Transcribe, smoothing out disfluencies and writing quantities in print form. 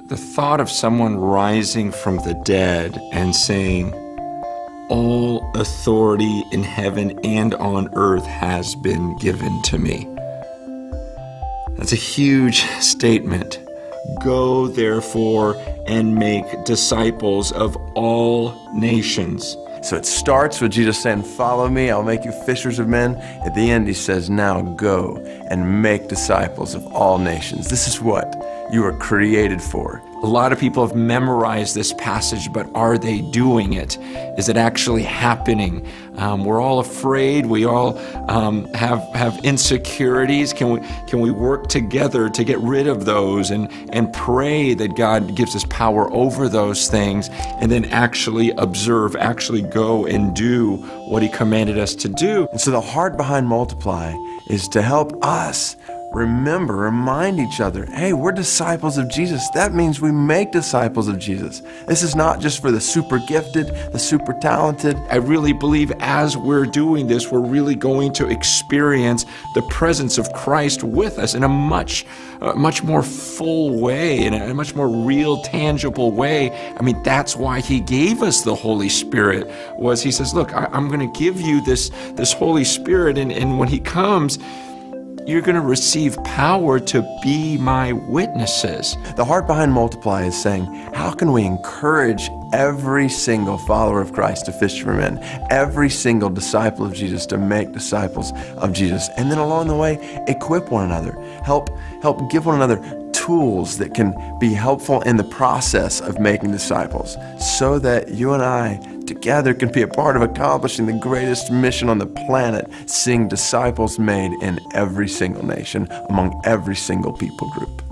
The thought of someone rising from the dead and saying, "All authority in heaven and on earth has been given to me." That's a huge statement. Go, therefore, and make disciples of all nations. So it starts with Jesus saying, "Follow me, I'll make you fishers of men." At the end, he says, "Now go and make disciples of all nations." This is what you were created for. A lot of people have memorized this passage, but are they doing it? Is it actually happening? We're all afraid. We all have insecurities. Can we work together to get rid of those and pray that God gives us power over those things, and then actually observe, actually go and do what he commanded us to do? And so the heart behind Multiply is to help us remind each other, hey, we're disciples of Jesus. That means we make disciples of Jesus. This is not just for the super gifted, the super talented. I really believe as we're doing this, we're really going to experience the presence of Christ with us in a much more full way, in a much more real, tangible way. I mean, that's why he gave us the Holy Spirit, was he says, look, I'm going to give you this Holy Spirit, and when he comes, you're going to receive power to be my witnesses. The heart behind Multiply is saying, how can we encourage every single follower of Christ to fish for men, every single disciple of Jesus to make disciples of Jesus, and then along the way, equip one another, help give one another tools that can be helpful in the process of making disciples, so that you and I together can be a part of accomplishing the greatest mission on the planet, seeing disciples made in every single nation, among every single people group.